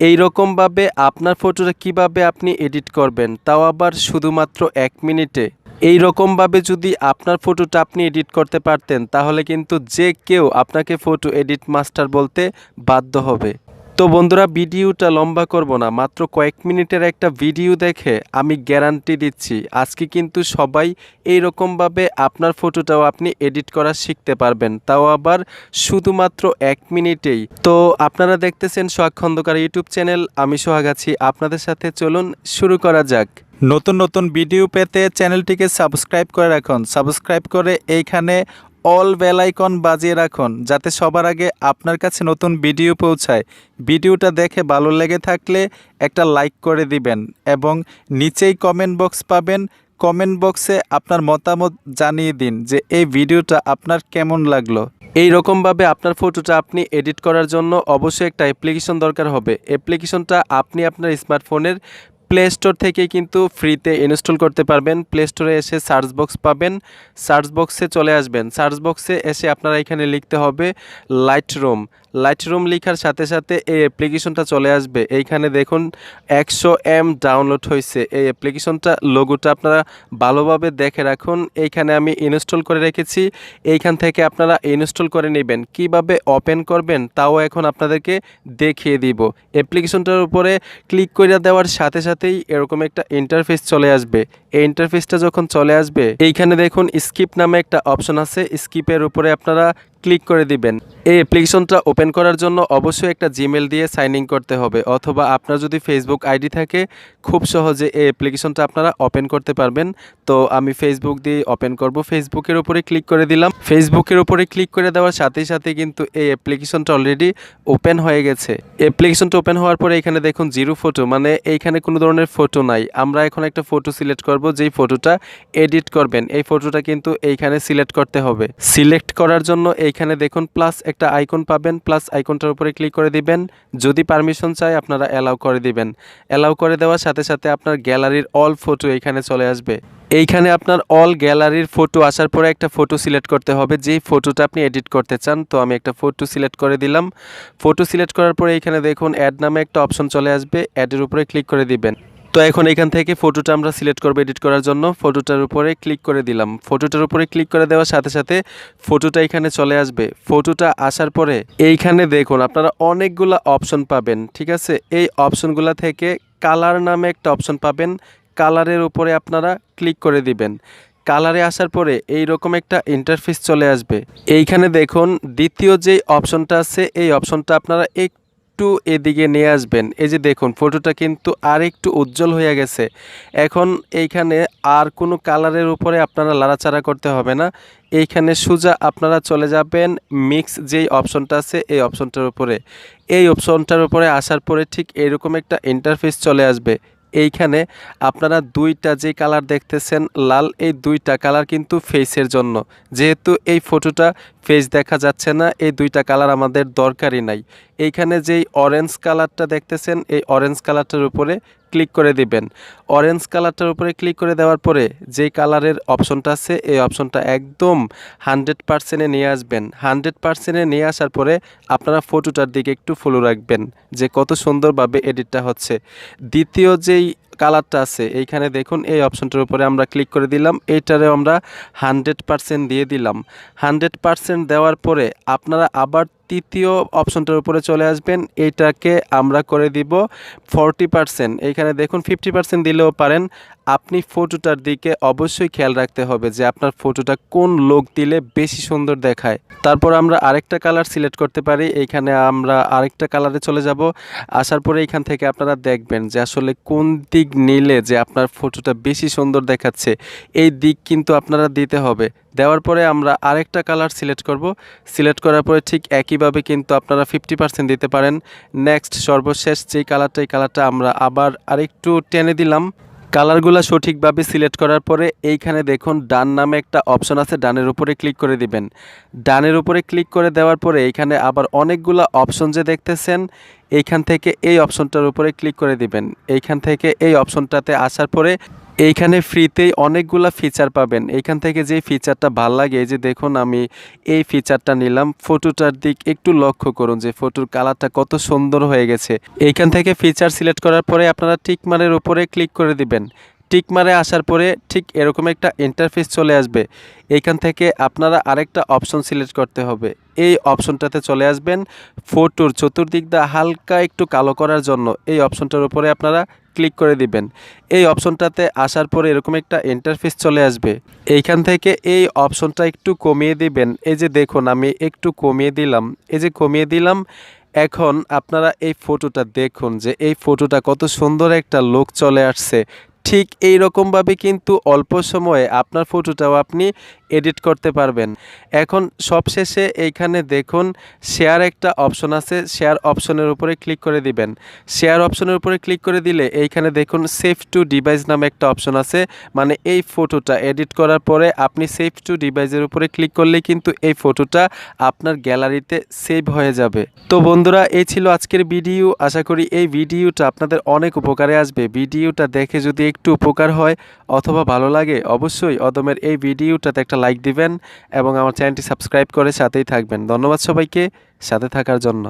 এই রকমভাবে আপনার ফটোটা কিভাবে আপনি এডিট করবেন, তাও আবার শুধুমাত্র ১ মিনিটে। এই রকমভাবে যদি আপনার ফটোটা আপনি এডিট করতে পারতেন, তাহলে কিন্তু যে কেউ আপনাকে ফটো এডিট মাস্টার বলতে বাধ্য হবে। তো বন্ধুরা, ভিডিওটা লম্বা করব না, মাত্র কয়েক মিনিটের একটা ভিডিও দেখে আমি গ্যারান্টি দিচ্ছি আজকে কিন্তু সবাই এই রকমভাবে আপনার ফটোটাও আপনি এডিট করা শিখতে পারবেন, তাও আবার শুধুমাত্র ১ মিনিটেই। তো আপনারা দেখতেছেন সোহাগ খন্দকার ইউটিউব চ্যানেল, আমি সোহাগ আছি আপনাদের সাথে। চলুন শুরু করা যাক। নতুন নতুন ভিডিও পেতে চ্যানেলটিকে সাবস্ক্রাইব করে রাখুন, সাবস্ক্রাইব করে এইখানে অল বেল আইকন বাজিয়ে রাখুন, যাতে সবার আগে আপনার কাছে নতুন ভিডিও পৌঁছায়। ভিডিওটা দেখে ভালো লেগে থাকলে একটা লাইক করে দিবেন এবং নিচেই কমেন্ট বক্স পাবেন। কমেন্ট বক্সে আপনার মতামত জানিয়ে দিন যে এই ভিডিওটা আপনার কেমন লাগলো। এই রকমভাবে আপনার ফটোটা আপনি এডিট করার জন্য অবশ্যই একটা অ্যাপ্লিকেশন দরকার হবে। অ্যাপ্লিকেশনটা আপনি আপনার স্মার্টফোনের প্লে স্টোর থেকে কিন্তু ফ্রিতে ইনস্টল করতে পারবেন। প্লে স্টোরে এসে সার্চ বক্স পাবেন, সার্চ বক্সে চলে আসবেন। সার্চ বক্সে এসে আপনারা এখানে লিখতে হবে লাইটরুম। লাইটরুম লেখার সাথে সাথে এই অ্যাপ্লিকেশনটা চলে আসবে। এইখানে দেখুন 100 MB ডাউনলোড হয়েছে এই অ্যাপ্লিকেশনটা। লোগোটা আপনারা ভালোভাবে দেখে রাখুন, এইখানে আমি ইনস্টল করে রেখেছি। এইখান থেকে আপনারা ইনস্টল করে নেবেন। কিভাবে ওপেন করবেন তাও এখন আপনাদেরকে দেখিয়ে দিব। অ্যাপ্লিকেশনটার উপরে ক্লিক করে দেওয়ার সাথে সাথেই এরকম একটা ইন্টারফেস চলে আসবে। এই ইন্টারফেসটা যখন চলে আসবে, এইখানে দেখুন স্কিপ নামে একটা অপশন আছে, স্কিপের উপরে আপনারা ক্লিক করে দিবেন। এই অ্যাপ্লিকেশনটা ওপেন করার জন্য অবশ্যই একটা জিমেল দিয়ে সাইন ইন করতে হবে, অথবা আপনার যদি ফেসবুক আইডি থাকে খুব সহজে এই অ্যাপ্লিকেশনটা আপনারা ওপেন করতে পারবেন। তো আমি ফেসবুক দিয়ে ওপেন করব। ফেসবুকের উপরে ক্লিক করে দিলাম। ফেসবুকের উপরে ক্লিক করে দেওয়ার সাথে সাথে কিন্তু এই অ্যাপ্লিকেশনটা অলরেডি ওপেন হয়ে গেছে। অ্যাপ্লিকেশনটা ওপেন হওয়ার পরে এখানে দেখুন জিরো ফটো, মানে এইখানে কোনো ধরনের ফটো নাই। আমরা এখন একটা ফটো সিলেক্ট করব, যেই ফটোটা এডিট করবেন এই ফটোটা কিন্তু এইখানে সিলেক্ট করতে হবে। সিলেক্ট করার জন্য এইখানে দেখুন প্লাস একটা আইকন পাবেন, প্লাস আইকনটার উপরে ক্লিক করে দিবেন। যদি পারমিশন চাই আপনারা অ্যালাউ করে দিবেন। অ্যালাউ করে দেওয়ার সাথে সাথে আপনার গ্যালারির অল ফটো এইখানে চলে আসবে। এইখানে আপনার অল গ্যালারির ফটো আসার পরে একটা ফটো সিলেক্ট করতে হবে, যেই ফটোটা আপনি এডিট করতে চান। তো আমি একটা ফটো সিলেক্ট করে দিলাম। ফটো সিলেক্ট করার পরে এইখানে দেখুন অ্যাড নামে একটা অপশন চলে আসবে, অ্যাডের উপরে ক্লিক করে দিবেন। তো এখন এখান থেকে ফটোটা আমরা সিলেক্ট করব এডিট করার জন্য। ফটোটার উপরে ক্লিক করে দিলাম। ফটোটার উপরে ক্লিক করে দেওয়ার সাথে সাথে ফটোটা এখানে চলে আসবে। ফটোটা আসার পরে এইখানে দেখুন আপনারা অনেকগুলা অপশন পাবেন, ঠিক আছে। এই অপশনগুলা থেকে কালার নামে একটা অপশন পাবেন, কালারের উপরে আপনারা ক্লিক করে দিবেন। কালারে আসার পরে এই রকম একটা ইন্টারফেস চলে আসবে। এইখানে দেখুন দ্বিতীয় যেই অপশনটা আছে, এই অপশনটা আপনারা একটু এদিকে নিয়ে আসবেন। এই যে দেখুন ফটোটা কিন্তু আর একটু উজ্জ্বল হয়ে গেছে। এখন এইখানে আর কোনো কালারের উপরে আপনারা লাড়াচাড়া করতে হবে না। এইখানে সোজা আপনারা চলে যাবেন মিক্স যেই অপশনটা আছে এই অপশনটার উপরে। এই অপশনটার উপরে আসার পরে ঠিক এরকম একটা ইন্টারফেস চলে আসবে। এইখানে আপনারা দুইটা যে কালার দেখতেছেন লাল, এই দুইটা কালার কিন্তু ফেসের জন্য। যেহেতু এই ফটোটা ফেস দেখা যাচ্ছে না, এই দুইটা কালার আমাদের দরকারই নাই। এইখানে যেই অরেঞ্জ কালারটা দেখতেছেন এই অরেঞ্জ কালারটার উপরে ক্লিক করে দিবেন। অরেঞ্জ কালারটার উপরে ক্লিক করে দেওয়ার পরে যেই কালারের অপশনটা আছে এই অপশনটা একদম 100%-এ নিয়ে আসবেন। 100%-এ নিয়ে আসার পরে আপনারা ফটোটার দিকে একটু ফলো রাখবেন যে কত সুন্দরভাবে এডিটটা হচ্ছে। দ্বিতীয় যেই কালারটা আছে এইখানে দেখুন এই অপশনটার উপরে আমরা ক্লিক করে দিলাম। এইটারে আমরা 100% দিয়ে দিলাম। 100% দেওয়ার পরে আপনারা আবার তৃতীয় অপশনটার উপরে চলে আসবেন। এইটাকে আমরা করে দিব 40%। এইখানে দেখুন 50% দিলেও পারেন। আপনি ফটোটার দিকে অবশ্যই খেয়াল রাখতে হবে যে আপনার ফটোটা কোন লোক দিলে বেশি সুন্দর দেখায়। তারপর আমরা আরেকটা কালার সিলেক্ট করতে পারি। এইখানে আমরা আরেকটা কালারে চলে যাব। আসার পরে এইখান থেকে আপনারা দেখবেন যে আসলে কোন দিক নিলে যে আপনার ফটোটা বেশি সুন্দর দেখাচ্ছে, এই দিক কিন্তু আপনারা দিতে হবে। দেওয়ার পরে আমরা আরেকটা কালার সিলেক্ট করব। সিলেক্ট করার পরে ঠিক একইভাবে কিন্তু আপনারা 50% দিতে পারেন। নেক্সট সর্বশেষ যেই কালারটা, এই কালারটা আমরা আবার আরেকটু টেনে দিলাম। কালারগুলো সঠিকভাবে সিলেক্ট করার পরে এইখানে দেখুন ডান নামে একটা অপশন আছে, ডানের উপরে ক্লিক করে দিবেন। ডানের উপরে ক্লিক করে দেওয়ার পরে এইখানে আবার অনেকগুলো অপশন যে দেখতেছেন, এইখান থেকে এই অপশনটার উপরে ক্লিক করে দিবেন। এইখান থেকে এই অপশনটাতে আসার পরে এইখানে ফ্রিতেই অনেকগুলা ফিচার পাবেন। এইখান থেকে যেই ফিচারটা ভাল লাগে, এই যে দেখুন আমি এই ফিচারটা নিলাম। ফটোটার দিক একটু লক্ষ্য করুন যে ফটোর কালারটা কত সুন্দর হয়ে গেছে। এইখান থেকে ফিচার সিলেক্ট করার পরে আপনারা টিক মারের উপরে ক্লিক করে দিবেন। টিক মারে আসার পরে ঠিক এরকম একটা ইন্টারফেস চলে আসবে। এইখান থেকে আপনারা আরেকটা অপশন সিলেক্ট করতে হবে। এই অপশনটাতে চলে আসবেন। ফটোর চতুর্দিক দিয়ে হালকা একটু কালো করার জন্য এই অপশনটার উপরে আপনারা ক্লিক করে দিবেন। এই অপশনটাতে আসার পরে এরকম একটা ইন্টারফেস চলে আসবে। এইখান থেকে এই অপশনটা একটু কমিয়ে দিবেন। এই যে দেখুন আমি একটু কমিয়ে দিলাম। এই যে কমিয়ে দিলাম। এখন আপনারা এই ফটোটা দেখুন যে এই ফটোটা কত সুন্দর একটা লুক চলে আসছে। ঠিক এই রকমভাবে কিন্তু অল্প সময়ে আপনার ফটোটাও আপনি এডিট করতে পারবেন। এখন সবশেষে এইখানে দেখুন শেয়ার একটা অপশন আছে। শেয়ার অপশনের উপরে ক্লিক করে দিবেন। শেয়ার অপশনের উপরে ক্লিক করে দিলে এইখানে দেখুন সেভ টু ডিভাইস নামে একটা অপশন আছে। মানে এই ফটোটা এডিট করার পরে আপনি সেভ টু ডিভাইসের উপরে ক্লিক করলেই কিন্তু এই ফটোটা আপনার গ্যালারিতে সেভ হয়ে যাবে। তো বন্ধুরা, এই ছিল আজকের ভিডিও। আশা করি এই ভিডিওটা আপনাদের অনেক উপকারে আসবে। ভিডিওটা দেখে যদি একটু উপকার হয় অথবা ভালো লাগে, অবশ্যই অদমের এই ভিডিওটাতে একটা লাইক দিবেন এবং আমার চ্যানেলটি সাবস্ক্রাইব করে সাথেই থাকবেন। ধন্যবাদ সবাইকে সাথে থাকার জন্য।